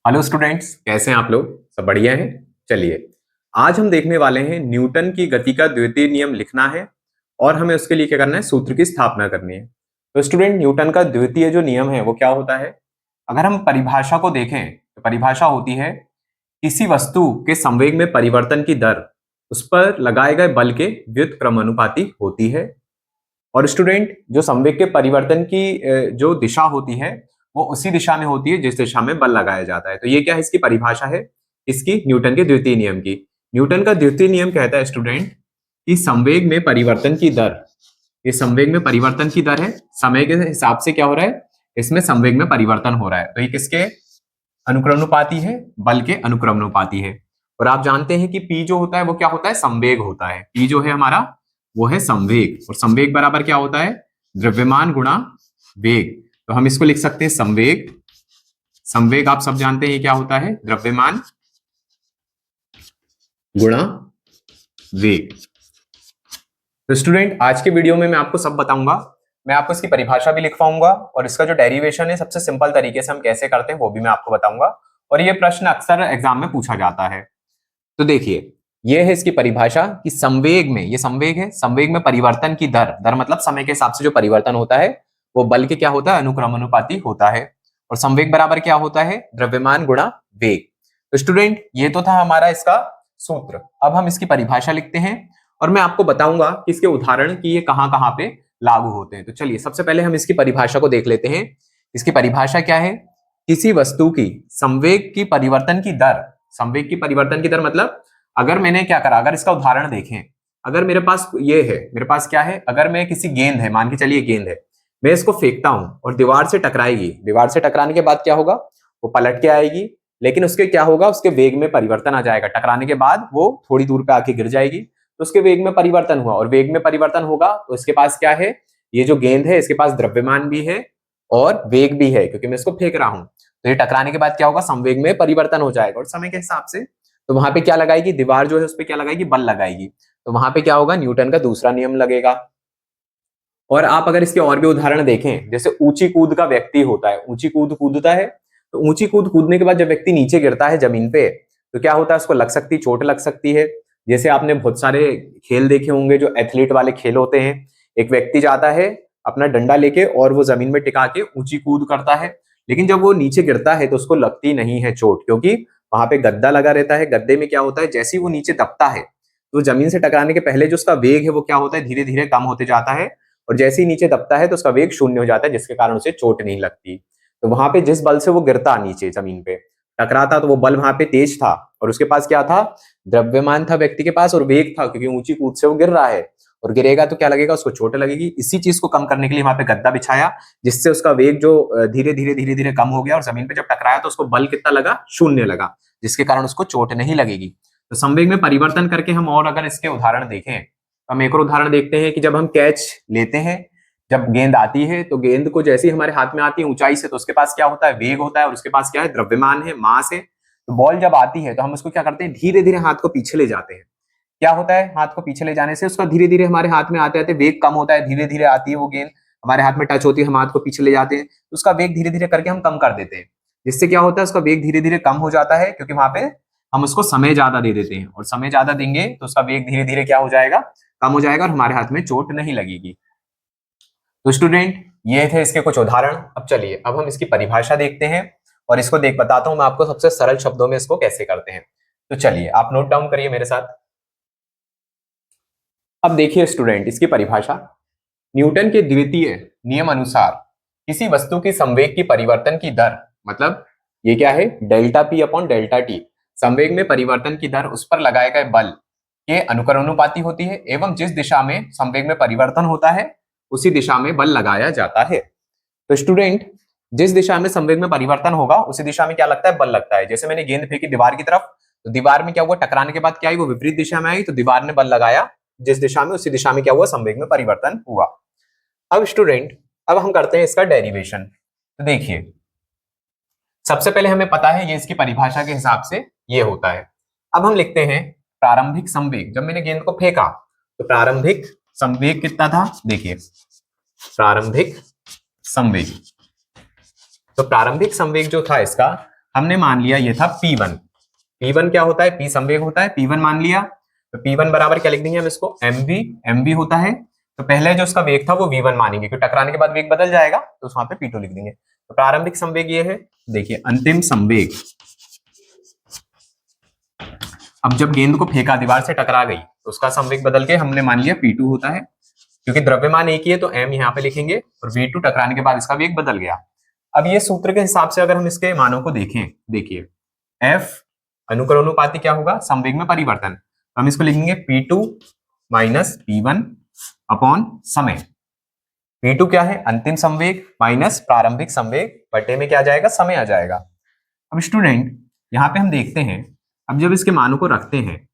Hello students, कैसे हैं आप लोग? सब बढ़िया हैं। चलिए, आज हम देखने वाले हैं न्यूटन की गति का द्वितीय नियम लिखना है और हमें उसके लिए क्या करना है, सूत्र की स्थापना करनी है। तो स्टूडेंट, न्यूटन का द्वितीय जो नियम है वो क्या होता है? अगर हम परिभाषा को देखें तो परिभाषा होती है किसी वस्तु के संवेग में परिवर्तन की दर उस पर लगाए गए बल के व्युत्क्रमानुपाती होती है। और स्टूडेंट, जो संवेग के परिवर्तन की जो दिशा होती है वो उसी दिशा में होती है जिस दिशा में बल लगाया जाता है। तो ये क्या है, इसकी परिभाषा है इसकी न्यूटन के द्वितीय नियम की। न्यूटन का द्वितीय नियम कहता है स्टूडेंट कि संवेग में परिवर्तन की दर, ये संवेग में परिवर्तन की दर है, समय के हिसाब से क्या हो रहा है, इसमें संवेग में परिवर्तन हो रहा है। तो ये किसके अनुक्रमानुपाती है? बल के अनुक्रमानुपाती है। और आप जानते हैं कि P जो होता है वो क्या होता है, संवेग होता है। P जो है हमारा वो है संवेग, और संवेग बराबर क्या होता है, द्रव्यमान गुणा वेग। तो हम इसको लिख सकते हैं संवेग। संवेग आप सब जानते हैं क्या होता है, द्रव्यमान गुणा वेग। तो स्टूडेंट, आज के वीडियो में मैं आपको सब बताऊंगा। मैं आपको इसकी परिभाषा भी लिख पाऊंगा और इसका जो डेरिवेशन है सबसे सिंपल तरीके से हम कैसे करते हैं वो भी मैं आपको बताऊंगा। और ये प्रश्न अक्सर एग्जाम में पूछा जाता है। तो देखिए, ये है इसकी परिभाषा कि संवेग में, ये संवेग है, संवेग में परिवर्तन की दर, दर मतलब समय के हिसाब से जो परिवर्तन होता है वो बल के क्या होता है, अनुक्रमानुपाती होता है। और संवेग बराबर क्या होता है, द्रव्यमान गुणा वेग। तो स्टूडेंट, ये तो था हमारा इसका सूत्र। अब हम इसकी परिभाषा लिखते हैं और मैं आपको बताऊंगा कि इसके उदाहरण कि ये कहां कहां पे लागू होते हैं। तो चलिए, सबसे पहले हम इसकी परिभाषा को देख लेते हैं। इसकी परिभाषा क्या है, किसी वस्तु की संवेग की परिवर्तन की दर, संवेग की परिवर्तन की दर मतलब अगर मैंने क्या करा, अगर इसका उदाहरण देखें, अगर मेरे पास ये है, मेरे पास क्या है, अगर मैं किसी गेंद है, मान के चलिए गेंद है, मैं इसको फेंकता हूं और दीवार से टकराएगी, दीवार से टकराने के बाद क्या होगा, वो पलट के आएगी, लेकिन उसके क्या होगा, उसके वेग में परिवर्तन आ जाएगा। टकराने के बाद वो थोड़ी दूर पे आके गिर जाएगी, तो उसके वेग में परिवर्तन हुआ, और वेग में परिवर्तन होगा तो इसके पास क्या है, ये जो गेंद है इसके पास द्रव्यमान भी है और वेग भी है, क्योंकि मैं इसको फेंक रहा हूं। तो ये टकराने के बाद क्या होगा, संवेग में परिवर्तन हो जाएगा और समय के हिसाब से तो वहां पे क्या लगाएगी, दीवार जो है उस पर क्या लगाएगी, बल लगाएगी। तो वहां पे क्या होगा, न्यूटन का दूसरा नियम लगेगा। और आप अगर इसके और भी उदाहरण देखें, जैसे ऊंची कूद का व्यक्ति होता है, ऊंची कूद कूदता है, तो ऊंची कूद कूदने के बाद जब व्यक्ति नीचे गिरता है जमीन पे, तो क्या होता है, उसको लग सकती, चोट लग सकती है। जैसे आपने बहुत सारे खेल देखे होंगे जो एथलीट वाले खेल होते हैं, एक व्यक्ति जाता है अपना डंडा लेके और वो जमीन में टिका के ऊंची कूद करता है, लेकिन जब वो नीचे गिरता है तो उसको लगती नहीं है चोट, क्योंकि वहां पे गद्दा लगा रहता है। गद्दे में क्या होता है, जैसे ही वो नीचे दबता है तो जमीन से टकराने के पहले जो उसका वेग है वो क्या होता है, धीरे धीरे कम होते जाता है, और जैसे ही नीचे दबता है तो उसका वेग शून्य हो जाता है, जिसके कारण उसे चोट नहीं लगती। तो वहां पे जिस बल से वो गिरता नीचे जमीन पे टकराता, तो वो बल वहां पे तेज था और उसके पास क्या था, द्रव्यमान था व्यक्ति के पास और वेग था, क्योंकि ऊंची कूद से वो गिर रहा है और गिरेगा तो क्या लगेगा, उसको चोट लगेगी। इसी चीज को कम करने के लिए वहां पे गद्दा बिछाया, जिससे उसका वेग जो धीरे धीरे कम हो गया और जमीन पे जब टकराया तो उसको बल कितना लगा, शून्य लगा, जिसके कारण उसको चोट नहीं लगेगी। तो संवेग में परिवर्तन करके हम और अगर इसके उदाहरण देखें, हम एक और उदाहरण देखते हैं कि जब हम कैच लेते हैं, जब गेंद आती है तो गेंद को जैसे ही हमारे हाथ में आती है ऊंचाई से, तो उसके पास क्या होता है, वेग होता है, और उसके पास क्या है, द्रव्यमान है, मास है। तो बॉल जब आती है तो हम उसको क्या करते हैं, धीरे धीरे हाथ को पीछे ले जाते हैं। क्या होता है, हाथ को पीछे ले जाने से उसका धीरे धीरे हमारे हाथ में आते आते वेग कम होता है, धीरे धीरे आती है वो गेंद हमारे हाथ में टच होती है, हम हाथ को पीछे ले जाते हैं, तो उसका वेग धीरे धीरे करके हम कम कर देते हैं, जिससे क्या होता है, उसका वेग धीरे धीरे कम हो जाता है, क्योंकि वहां पे हम उसको समय ज्यादा दे देते हैं, और समय ज्यादा देंगे तो उसका वेग धीरे धीरे क्या हो जाएगा, कम हो जाएगा, और हमारे हाथ में चोट नहीं लगेगी। तो स्टूडेंट, ये थे इसके कुछ उदाहरण। अब चलिए, अब हम इसकी परिभाषा देखते हैं और इसको देख बताता हूं मैं आपको सबसे सरल शब्दों में इसको कैसे करते हैं। तो चलिए, आप नोट डाउन करिए मेरे साथ। अब देखिए स्टूडेंट, इसकी परिभाषा, न्यूटन के द्वितीय नियम अनुसार किसी वस्तु की संवेग की परिवर्तन की दर, मतलब ये क्या है, delta P upon delta T, संवेग में परिवर्तन की दर उस पर लगाए गए बल के अनुक्रमानुपाती होती है, एवं जिस दिशा में संवेग में परिवर्तन होता है उसी दिशा में बल लगाया जाता है। तो स्टूडेंट, जिस दिशा में संवेग में परिवर्तन होगा उसी दिशा में क्या लगता है, बल लगता है। जैसे मैंने गेंद फेंकी दीवार की तरफ, तो दीवार में क्या हुआ, टकराने के बाद क्या आई, वो विपरीत दिशा में आई, तो दीवार ने बल लगाया जिस दिशा में, उसी दिशा में क्या हुआ, संवेग में परिवर्तन हुआ। अब स्टूडेंट, अब हम करते हैं इसका डेरिवेशन। तो देखिए, सबसे पहले हमें पता है ये इसकी परिभाषा के हिसाब से ये होता है। अब हम लिखते हैं प्रारंभिक संवेग। जब मैंने गेंद को फेंका तो प्रारंभिक संवेग कितना था, देखिए प्रारंभिक संवेग, तो प्रारंभिक संवेग जो था इसका हमने मान लिया ये था P1। P1 क्या होता है? P संवेग होता है, P1 मान लिया। तो P1 बराबर क्या लिख देंगे हम इसको? mv होता है। तो पहले जो उसका वेग था वो v1 मानेंगे, क्योंकि टकराने के बाद वेग बदल जाएगा, तो वहां पे p2 लिख देंगे। तो प्रारंभिक संवेग ये है, देखिए अंतिम संवेग। अब जब गेंद को फेंका, दीवार से टकरा गई, तो उसका संवेग बदल के हमने मान लिया p2 होता है। क्योंकि द्रव्यमान एक ही है तो m यहाँ पे लिखेंगे, और v2 टकराने के बाद इसका वेग बदल गया। अब ये सूत्र के हिसाब से अगर हम इसके मानों को देखें, देखिए f अनुक्रमानुपाती क्या होगा? संवेग में परिवर्तन। तो हम इसको लिखेंगे p2 माइनस p1 अपॉन समय। p2 क्या है? अंतिम संवेग माइनस प्रारंभिक संवेग बटे में क्या आ जाएगा? समय आ जाएगा। अब स्टूडेंट यहाँ पे हम देखते हैं, अब जब इसके मानों को रखते हैं,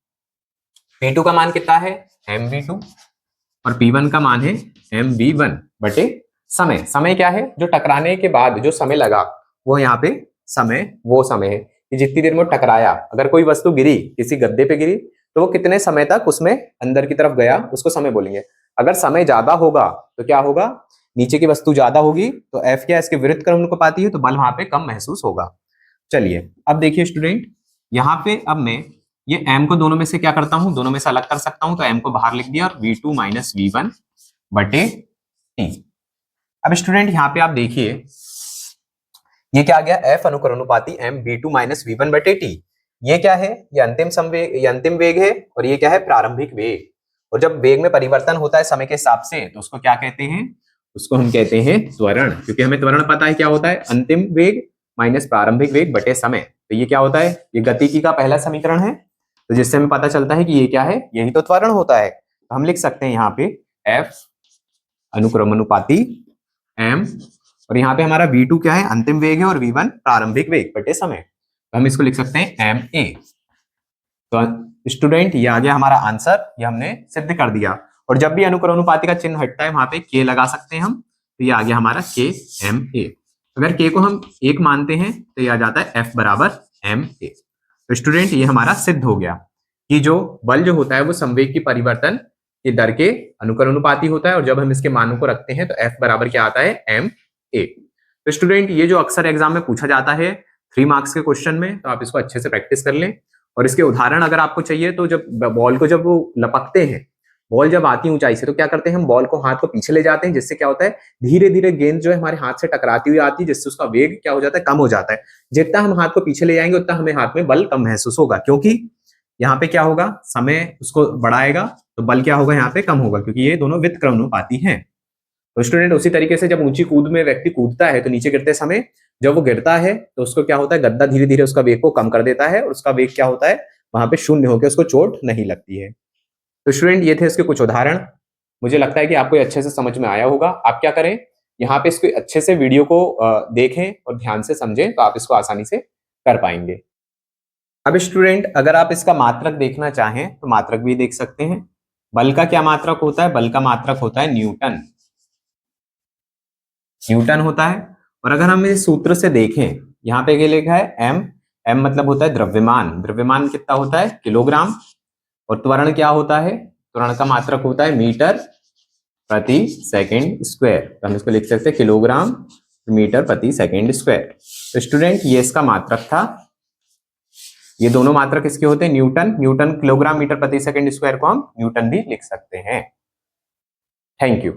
p2 का मान कितना है? mv2, और p1 का मान है mv1 बटे समय। समय क्या है? जो टकराने के बाद जो समय लगा वो यहाँ पे समय, वो समय है कि जितनी देर में टकराया। अगर कोई वस्तु गिरी, किसी गद्दे पे गिरी, तो वो कितने समय तक उसमें अंदर की तरफ गया, उसको समय बोलेंगे। अगर समय ज्यादा होगा तो क्या होगा? नीचे की वस्तु ज्यादा होगी, तो एफ क्या इसके विरुद्ध क्रमानुपाती है, तो बल वहां पे कम महसूस होगा। चलिए अब देखिए स्टूडेंट, यहाँ पे अब मैं ये m को दोनों में से क्या करता हूं? दोनों में से अलग कर सकता हूं, तो m को बाहर लिख दिया और v2 माइनस v1 बटे t। अब स्टूडेंट यहाँ पे आप देखिए ये क्या आ गया? f अनुक्रमानुपाती m v2 minus v1 बटे t। ये क्या है? ये अंतिम संवेग, ये अंतिम वेग है, और ये क्या है? प्रारंभिक वेग। और जब वेग में परिवर्तन होता है समय के हिसाब से, तो उसको क्या कहते हैं? उसको हम कहते हैं त्वरण। क्योंकि हमें त्वरण पता है क्या होता है? अंतिम वेग माइनस प्रारंभिक वेग बटे समय। तो ये क्या होता है? ये गतिकी का पहला समीकरण है, तो जिससे हमें पता चलता है कि ये क्या है? यही तो त्वरण होता है। तो हम लिख सकते हैं यहाँ पे f अनुक्रमानुपाती m, और यहाँ पे हमारा v2 क्या है? अंतिम वेग है, और v1 प्रारंभिक वेग बटे समय। तो हम इसको लिख सकते हैं ma। तो स्टूडेंट ये आ गया हमारा आंसर, ये हमने सिद्ध कर दिया। और जब भी अनुक्रमानुपाती का चिन्ह हटता है वहां पे k लगा सकते हैं हम, तो ये आ गया हमारा KMA। अगर k को हम 1 मानते हैं तो ये आ जाता है F बराबर ma। तो स्टूडेंट ये हमारा सिद्ध हो गया कि जो बल जो होता है वो संवेग की परिवर्तन की दर के अनुक्रमानुपाती होता है, और जब हम इसके मानों को रखते हैं तो F बराबर क्या आता है? ma। तो स्टूडेंट ये जो अक्सर एग्जाम में पूछा जाता है 3 मार्क्स के क्वेश्चन में, तो आप इसको अच्छे से प्रैक्टिस कर लें। और इसके उदाहरण अगर आपको चाहिए तो जब बॉल को जब वो लपकते हैं, बॉल जब आती है ऊंचाई से, तो क्या करते हैं हम? बॉल को हाथ को पीछे ले जाते हैं, जिससे क्या होता है? धीरे धीरे गेंद जो है हमारे हाथ से टकराती हुई आती है, जिससे उसका वेग क्या हो जाता है? कम हो जाता है। जितना हम हाथ को पीछे ले जाएंगे उतना हमें हाथ में बल कम महसूस होगा, क्योंकि यहाँ पे क्या होगा? समय उसको बढ़ाएगा, तो बल क्या होगा? यहाँ पे कम होगा, क्योंकि ये दोनों व्युत्क्रमानुपाती हैं। तो स्टूडेंट उसी तरीके से जब ऊंची कूद में व्यक्ति कूदता है, तो नीचे गिरते समय जब वो गिरता है तो उसको क्या होता है? गद्दा धीरे धीरे उसका वेग को कम कर देता है, और उसका वेग क्या होता है? वहां पे शून्य होकर उसको चोट नहीं लगती है। तो स्टूडेंट ये थे इसके कुछ उदाहरण। मुझे लगता है कि आपको अच्छे से समझ में आया होगा। आप क्या करें, यहाँ पे इसको अच्छे से वीडियो को देखें और ध्यान से समझें, तो आप इसको आसानी से कर पाएंगे। अब स्टूडेंट अगर आप इसका मात्रक देखना चाहें तो मात्रक भी देख सकते हैं। बल का क्या मात्रक होता है? बल का मात्रक होता है न्यूटन। न्यूटन होता है। और अगर हम इस सूत्र से देखें, यहाँ पे क्या लिखा है? m मतलब होता है द्रव्यमान। द्रव्यमान कितना होता है? किलोग्राम। और त्वरण क्या होता है? त्वरण का मात्रक होता है मीटर प्रति सेकंड स्क्वायर। तो हम इसको लिख सकते हैं किलोग्राम मीटर प्रति सेकंड स्क्वायर। तो स्टूडेंट ये इसका मात्रक था। ये दोनों मात्रक इसके होते हैं न्यूटन। न्यूटन किलोग्राम मीटर प्रति सेकंड स्क्वायर को हम न्यूटन भी लिख सकते हैं। Thank you.